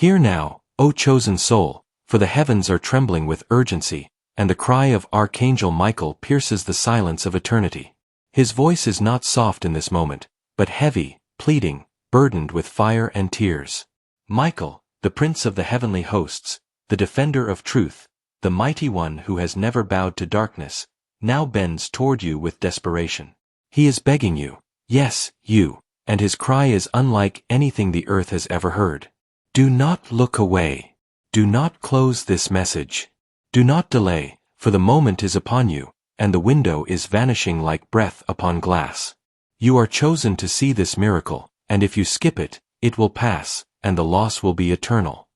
Hear now, O chosen soul, for the heavens are trembling with urgency, and the cry of Archangel Michael pierces the silence of eternity. His voice is not soft in this moment, but heavy, pleading, burdened with fire and tears. Michael, the prince of the heavenly hosts, the defender of truth, the mighty one who has never bowed to darkness, now bends toward you with desperation. He is begging you, yes, you, and his cry is unlike anything the earth has ever heard. Do not look away. Do not close this message. Do not delay, for the moment is upon you, and the window is vanishing like breath upon glass. You are chosen to see this miracle, and if you skip it, it will pass, and the loss will be eternal.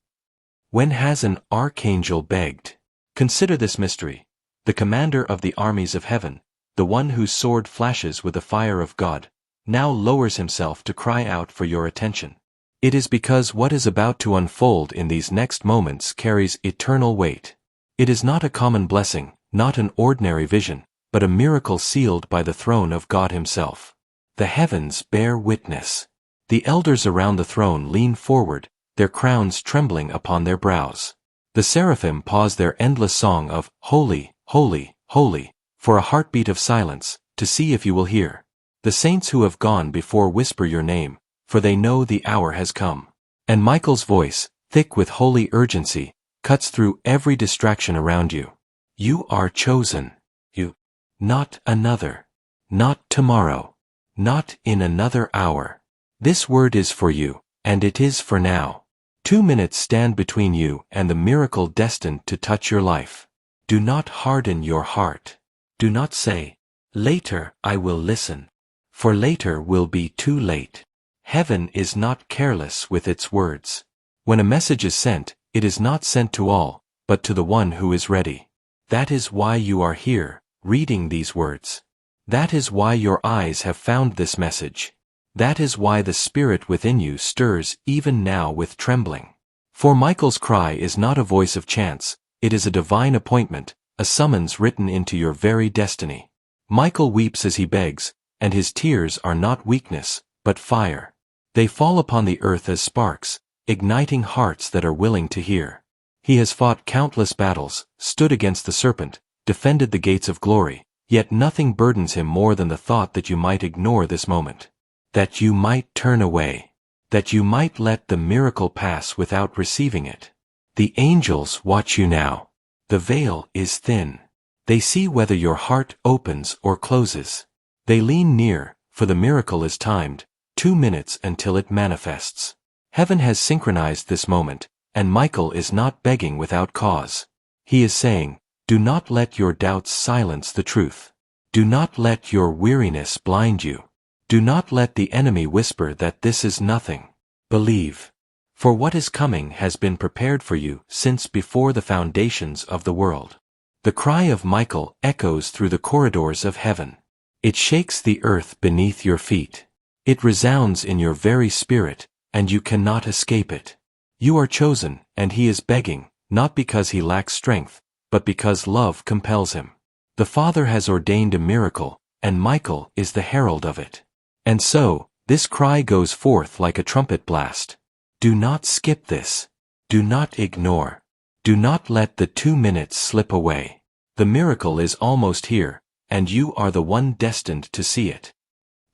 When has an archangel begged? Consider this mystery. The commander of the armies of heaven, the one whose sword flashes with the fire of God, now lowers himself to cry out for your attention. It is because what is about to unfold in these next moments carries eternal weight. It is not a common blessing, not an ordinary vision, but a miracle sealed by the throne of God himself. The heavens bear witness. The elders around the throne lean forward, their crowns trembling upon their brows. The seraphim pause their endless song of, Holy, Holy, Holy, for a heartbeat of silence, to see if you will hear. The saints who have gone before whisper your name, for they know the hour has come. And Michael's voice, thick with holy urgency, cuts through every distraction around you. You are chosen. You. Not another. Not tomorrow. Not in another hour. This word is for you, and it is for now. 2 minutes stand between you and the miracle destined to touch your life. Do not harden your heart. Do not say, later I will listen. For later will be too late. Heaven is not careless with its words. When a message is sent, it is not sent to all, but to the one who is ready. That is why you are here, reading these words. That is why your eyes have found this message. That is why the spirit within you stirs even now with trembling. For Michael's cry is not a voice of chance, it is a divine appointment, a summons written into your very destiny. Michael weeps as he begs, and his tears are not weakness, but fire. They fall upon the earth as sparks, igniting hearts that are willing to hear. He has fought countless battles, stood against the serpent, defended the gates of glory, yet nothing burdens him more than the thought that you might ignore this moment. That you might turn away. That you might let the miracle pass without receiving it. The angels watch you now. The veil is thin. They see whether your heart opens or closes. They lean near, for the miracle is timed, 2 minutes until it manifests. Heaven has synchronized this moment, and Michael is not begging without cause. He is saying, do not let your doubts silence the truth. Do not let your weariness blind you. Do not let the enemy whisper that this is nothing. Believe. For what is coming has been prepared for you since before the foundations of the world. The cry of Michael echoes through the corridors of heaven. It shakes the earth beneath your feet. It resounds in your very spirit, and you cannot escape it. You are chosen, and he is begging, not because he lacks strength, but because love compels him. The Father has ordained a miracle, and Michael is the herald of it. And so, this cry goes forth like a trumpet blast. Do not skip this. Do not ignore. Do not let the 2 minutes slip away. The miracle is almost here, and you are the one destined to see it.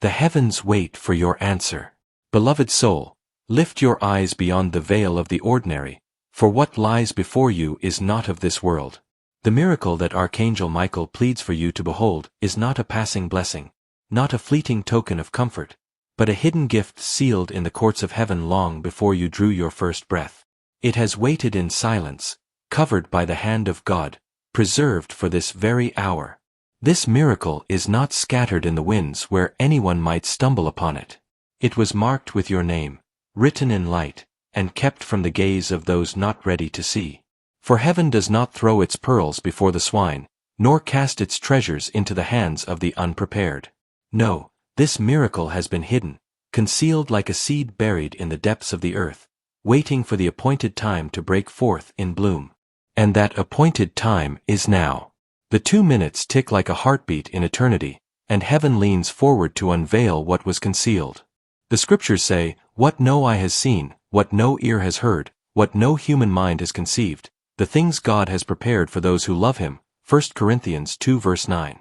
The heavens wait for your answer. Beloved soul, lift your eyes beyond the veil of the ordinary, for what lies before you is not of this world. The miracle that Archangel Michael pleads for you to behold is not a passing blessing, not a fleeting token of comfort, but a hidden gift sealed in the courts of heaven long before you drew your first breath. It has waited in silence, covered by the hand of God, preserved for this very hour. This miracle is not scattered in the winds where anyone might stumble upon it. It was marked with your name, written in light, and kept from the gaze of those not ready to see. For heaven does not throw its pearls before the swine, nor cast its treasures into the hands of the unprepared. No, this miracle has been hidden, concealed like a seed buried in the depths of the earth, waiting for the appointed time to break forth in bloom. And that appointed time is now. The 2 minutes tick like a heartbeat in eternity, and heaven leans forward to unveil what was concealed. The scriptures say, what no eye has seen, what no ear has heard, what no human mind has conceived, the things God has prepared for those who love him. 1 Corinthians 2 verse 9.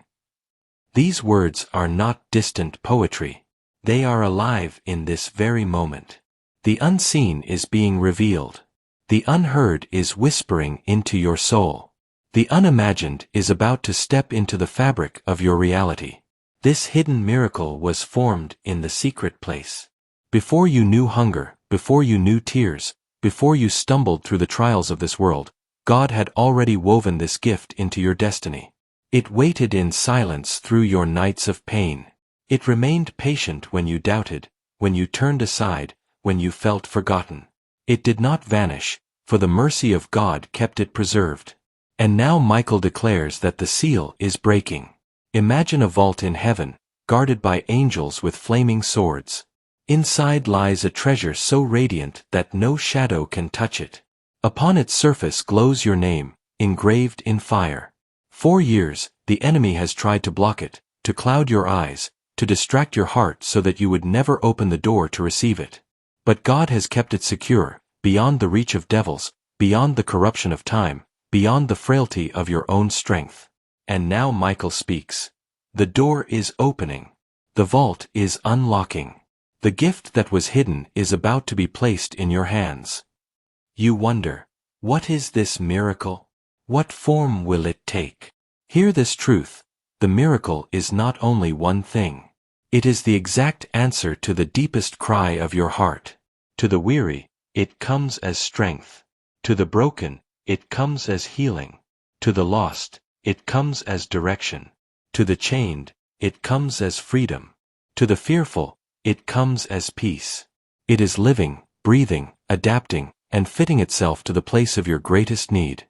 These words are not distant poetry. They are alive in this very moment. The unseen is being revealed. The unheard is whispering into your soul. The unimagined is about to step into the fabric of your reality. This hidden miracle was formed in the secret place. Before you knew hunger, before you knew tears, before you stumbled through the trials of this world, God had already woven this gift into your destiny. It waited in silence through your nights of pain. It remained patient when you doubted, when you turned aside, when you felt forgotten. It did not vanish, for the mercy of God kept it preserved. And now Michael declares that the seal is breaking. Imagine a vault in heaven, guarded by angels with flaming swords. Inside lies a treasure so radiant that no shadow can touch it. Upon its surface glows your name, engraved in fire. 4 years, the enemy has tried to block it, to cloud your eyes, to distract your heart so that you would never open the door to receive it. But God has kept it secure, beyond the reach of devils, beyond the corruption of time, beyond the frailty of your own strength. And now Michael speaks. The door is opening. The vault is unlocking. The gift that was hidden is about to be placed in your hands. You wonder, what is this miracle? What form will it take? Hear this truth. The miracle is not only one thing. It is the exact answer to the deepest cry of your heart. To the weary, it comes as strength. To the broken, it comes as healing. To the lost, it comes as direction. To the chained, it comes as freedom. To the fearful, it comes as peace. It is living, breathing, adapting, and fitting itself to the place of your greatest need.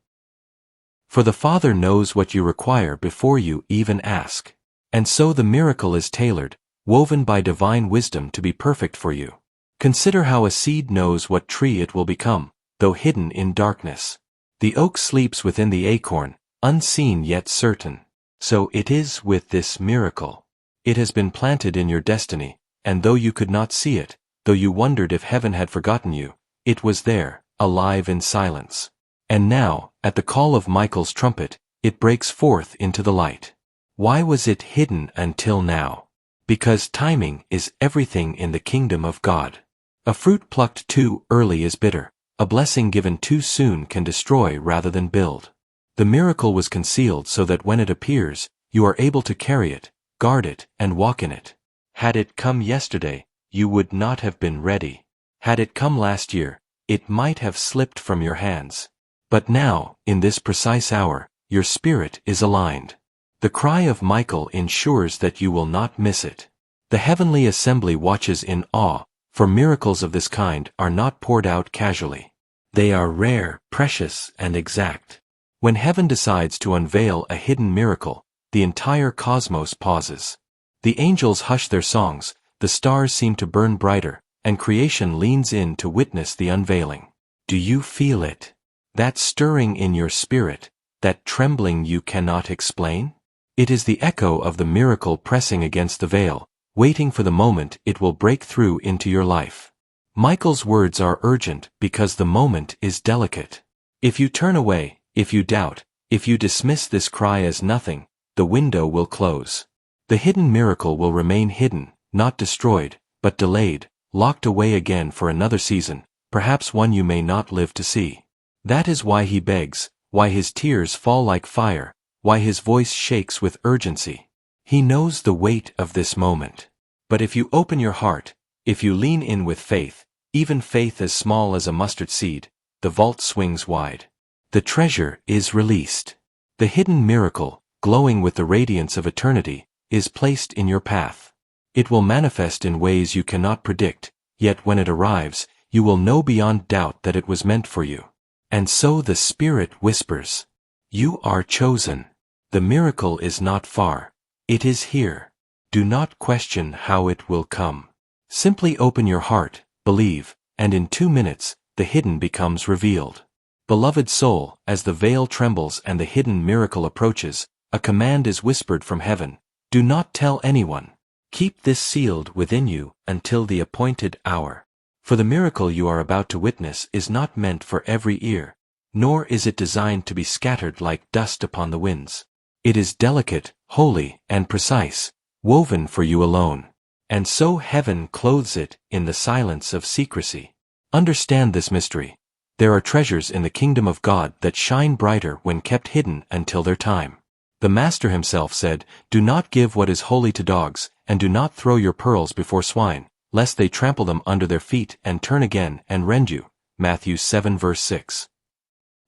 For the Father knows what you require before you even ask. And so the miracle is tailored, woven by divine wisdom to be perfect for you. Consider how a seed knows what tree it will become, though hidden in darkness. The oak sleeps within the acorn, unseen yet certain. So it is with this miracle. It has been planted in your destiny, and though you could not see it, though you wondered if heaven had forgotten you, it was there, alive in silence. And now, at the call of Michael's trumpet, it breaks forth into the light. Why was it hidden until now? Because timing is everything in the kingdom of God. A fruit plucked too early is bitter. A blessing given too soon can destroy rather than build. The miracle was concealed so that when it appears, you are able to carry it, guard it, and walk in it. Had it come yesterday, you would not have been ready. Had it come last year, it might have slipped from your hands. But now, in this precise hour, your spirit is aligned. The cry of Michael ensures that you will not miss it. The heavenly assembly watches in awe, for miracles of this kind are not poured out casually. They are rare, precious, and exact. When heaven decides to unveil a hidden miracle, the entire cosmos pauses. The angels hush their songs, the stars seem to burn brighter, and creation leans in to witness the unveiling. Do you feel it? That stirring in your spirit, that trembling you cannot explain? It is the echo of the miracle pressing against the veil, waiting for the moment it will break through into your life. Michael's words are urgent because the moment is delicate. If you turn away, if you doubt, if you dismiss this cry as nothing, the window will close. The hidden miracle will remain hidden, not destroyed, but delayed, locked away again for another season, perhaps one you may not live to see. That is why he begs, why his tears fall like fire, why his voice shakes with urgency. He knows the weight of this moment. But if you open your heart, if you lean in with faith, even faith as small as a mustard seed, the vault swings wide. The treasure is released. The hidden miracle, glowing with the radiance of eternity, is placed in your path. It will manifest in ways you cannot predict, yet when it arrives, you will know beyond doubt that it was meant for you. And so the Spirit whispers, "You are chosen. The miracle is not far. It is here. Do not question how it will come. Simply open your heart, believe, and in 2 minutes, the hidden becomes revealed." Beloved soul, as the veil trembles and the hidden miracle approaches, a command is whispered from heaven. Do not tell anyone. Keep this sealed within you until the appointed hour. For the miracle you are about to witness is not meant for every ear, nor is it designed to be scattered like dust upon the winds. It is delicate, holy, and precise, woven for you alone. And so heaven clothes it in the silence of secrecy. Understand this mystery. There are treasures in the kingdom of God that shine brighter when kept hidden until their time. The Master himself said, "Do not give what is holy to dogs, and do not throw your pearls before swine, lest they trample them under their feet and turn again and rend you." Matthew 7 verse 6.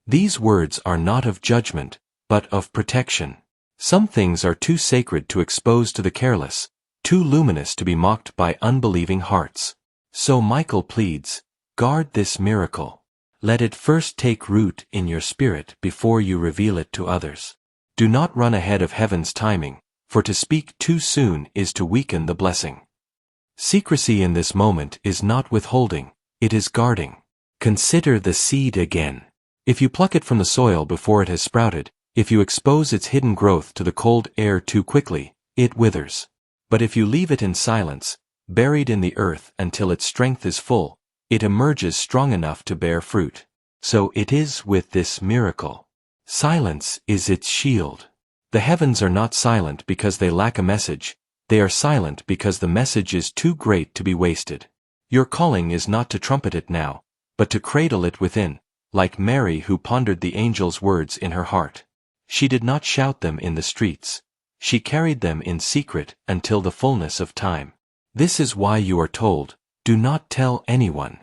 These words are not of judgment, but of protection. Some things are too sacred to expose to the careless, too luminous to be mocked by unbelieving hearts. So Michael pleads, guard this miracle. Let it first take root in your spirit before you reveal it to others. Do not run ahead of heaven's timing, for to speak too soon is to weaken the blessing. Secrecy in this moment is not withholding, it is guarding. Consider the seed again. If you pluck it from the soil before it has sprouted, if you expose its hidden growth to the cold air too quickly, it withers. But if you leave it in silence, buried in the earth until its strength is full, it emerges strong enough to bear fruit. So it is with this miracle. Silence is its shield. The heavens are not silent because they lack a message, they are silent because the message is too great to be wasted. Your calling is not to trumpet it now, but to cradle it within, like Mary who pondered the angel's words in her heart. She did not shout them in the streets. She carried them in secret until the fullness of time. This is why you are told, do not tell anyone.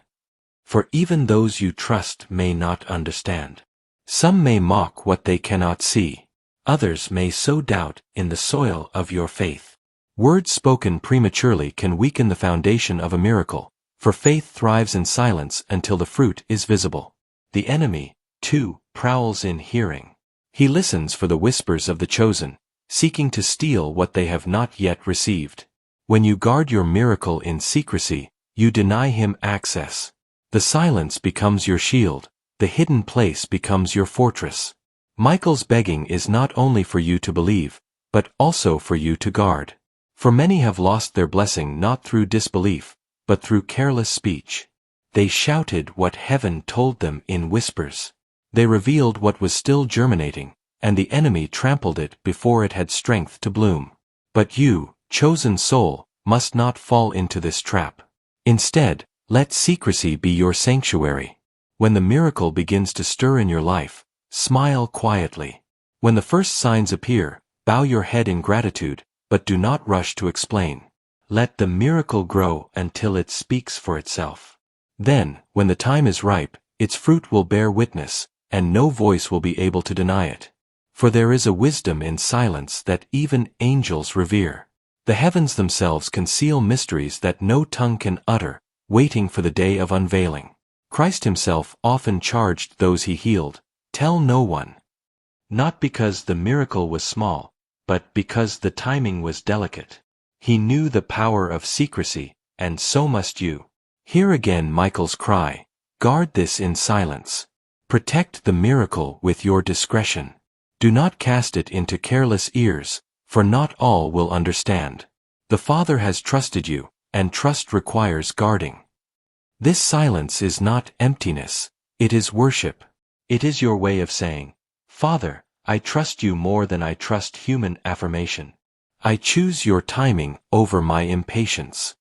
For even those you trust may not understand. Some may mock what they cannot see. Others may sow doubt in the soil of your faith. Words spoken prematurely can weaken the foundation of a miracle, for faith thrives in silence until the fruit is visible. The enemy, too, prowls in hearing. He listens for the whispers of the chosen, seeking to steal what they have not yet received. When you guard your miracle in secrecy, you deny him access. The silence becomes your shield, the hidden place becomes your fortress. Michael's begging is not only for you to believe, but also for you to guard. For many have lost their blessing not through disbelief, but through careless speech. They shouted what heaven told them in whispers. They revealed what was still germinating, and the enemy trampled it before it had strength to bloom. But you, chosen soul, must not fall into this trap. Instead, let secrecy be your sanctuary. When the miracle begins to stir in your life, smile quietly. When the first signs appear, bow your head in gratitude, but do not rush to explain. Let the miracle grow until it speaks for itself. Then, when the time is ripe, its fruit will bear witness, and no voice will be able to deny it. For there is a wisdom in silence that even angels revere. The heavens themselves conceal mysteries that no tongue can utter, waiting for the day of unveiling. Christ himself often charged those he healed, tell no one. Not because the miracle was small, but because the timing was delicate. He knew the power of secrecy, and so must you. Hear again Michael's cry, guard this in silence. Protect the miracle with your discretion. Do not cast it into careless ears, for not all will understand. The Father has trusted you, and trust requires guarding. This silence is not emptiness, it is worship. It is your way of saying, Father, I trust you more than I trust human affirmation. I choose your timing over my impatience.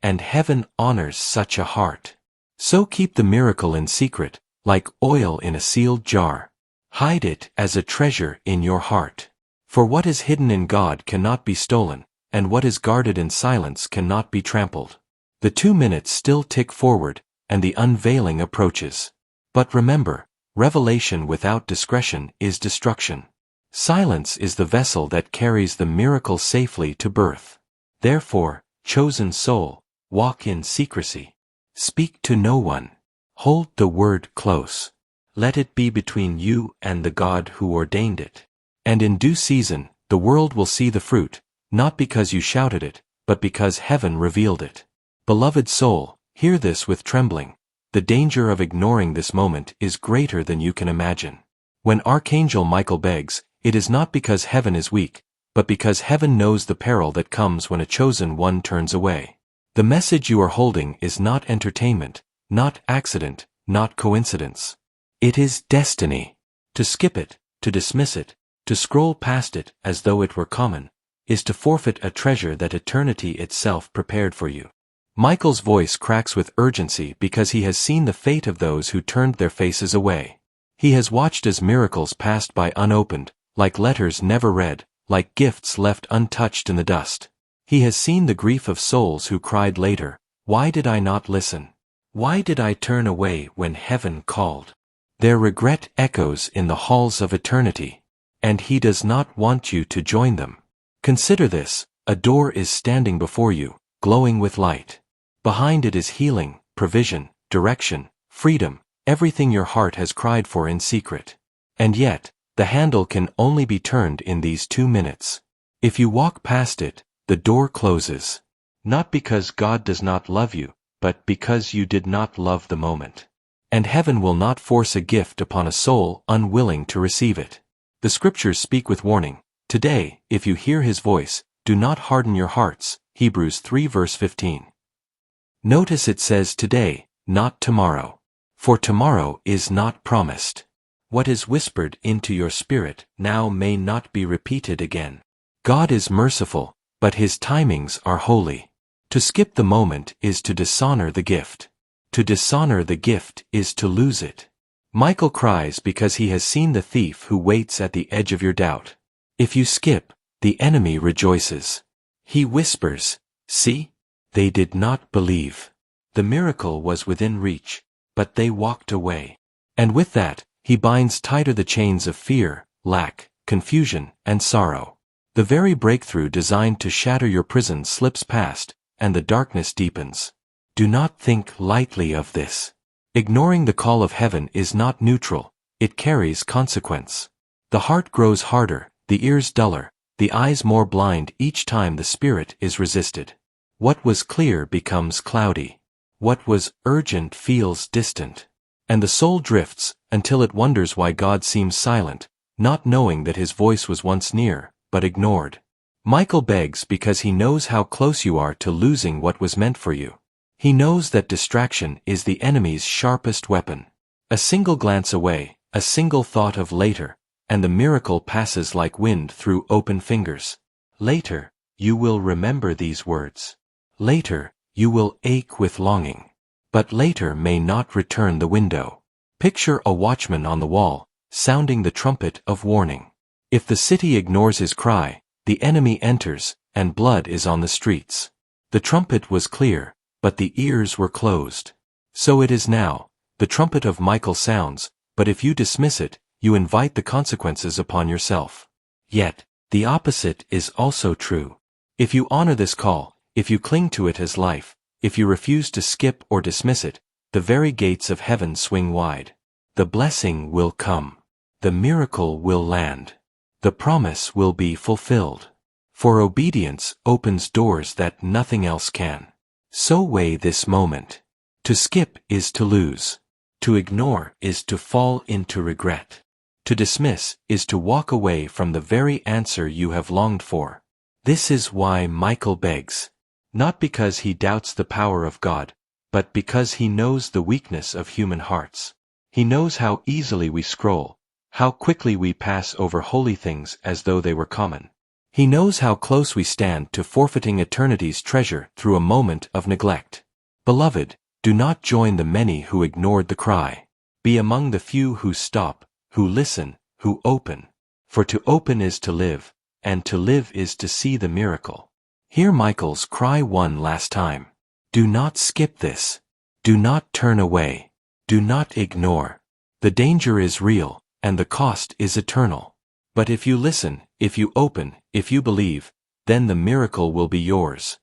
And heaven honors such a heart. So keep the miracle in secret, like oil in a sealed jar. Hide it as a treasure in your heart. For what is hidden in God cannot be stolen, and what is guarded in silence cannot be trampled. The 2 minutes still tick forward, and the unveiling approaches. But remember, revelation without discretion is destruction. Silence is the vessel that carries the miracle safely to birth. Therefore, chosen soul, walk in secrecy. Speak to no one. Hold the word close. Let it be between you and the God who ordained it. And in due season, the world will see the fruit, not because you shouted it, but because heaven revealed it. Beloved soul, hear this with trembling. The danger of ignoring this moment is greater than you can imagine. When Archangel Michael begs, it is not because heaven is weak, but because heaven knows the peril that comes when a chosen one turns away. The message you are holding is not entertainment, not accident, not coincidence. It is destiny. To skip it, to dismiss it, to scroll past it as though it were common, is to forfeit a treasure that eternity itself prepared for you. Michael's voice cracks with urgency because he has seen the fate of those who turned their faces away. He has watched as miracles passed by unopened, like letters never read, like gifts left untouched in the dust. He has seen the grief of souls who cried later, "Why did I not listen? Why did I turn away when heaven called?" Their regret echoes in the halls of eternity, and he does not want you to join them. Consider this: a door is standing before you, glowing with light. Behind it is healing, provision, direction, freedom, everything your heart has cried for in secret. And yet, the handle can only be turned in these 2 minutes. If you walk past it, the door closes. Not because God does not love you, but because you did not love the moment. And heaven will not force a gift upon a soul unwilling to receive it. The scriptures speak with warning. Today, if you hear his voice, do not harden your hearts. Hebrews 3 verse 15. Notice it says today, not tomorrow. For tomorrow is not promised. What is whispered into your spirit now may not be repeated again. God is merciful, but his timings are holy. To skip the moment is to dishonor the gift. To dishonor the gift is to lose it. Michael cries because he has seen the thief who waits at the edge of your doubt. If you skip, the enemy rejoices. He whispers, "See? They did not believe. The miracle was within reach, but they walked away." And with that, he binds tighter the chains of fear, lack, confusion, and sorrow. The very breakthrough designed to shatter your prison slips past, and the darkness deepens. Do not think lightly of this. Ignoring the call of heaven is not neutral, it carries consequence. The heart grows harder, the ears duller, the eyes more blind each time the spirit is resisted. What was clear becomes cloudy. What was urgent feels distant. And the soul drifts, until it wonders why God seems silent, not knowing that his voice was once near, but ignored. Michael begs because he knows how close you are to losing what was meant for you. He knows that distraction is the enemy's sharpest weapon. A single glance away, a single thought of later, and the miracle passes like wind through open fingers. Later, you will remember these words. Later, you will ache with longing. But later may not return the window. Picture a watchman on the wall, sounding the trumpet of warning. If the city ignores his cry, the enemy enters, and blood is on the streets. The trumpet was clear, but the ears were closed. So it is now. The trumpet of Michael sounds, but if you dismiss it, you invite the consequences upon yourself. Yet, the opposite is also true. If you honor this call, if you cling to it as life, if you refuse to skip or dismiss it, the very gates of heaven swing wide. The blessing will come. The miracle will land. The promise will be fulfilled. For obedience opens doors that nothing else can. So weigh this moment. To skip is to lose. To ignore is to fall into regret. To dismiss is to walk away from the very answer you have longed for. This is why Michael begs. Not because he doubts the power of God, but because he knows the weakness of human hearts. He knows how easily we scroll, how quickly we pass over holy things as though they were common. He knows how close we stand to forfeiting eternity's treasure through a moment of neglect. Beloved, do not join the many who ignored the cry. Be among the few who stop, who listen, who open. For to open is to live, and to live is to see the miracle. Hear Michael's cry one last time. Do not skip this. Do not turn away. Do not ignore. The danger is real, and the cost is eternal. But if you listen, if you open, if you believe, then the miracle will be yours.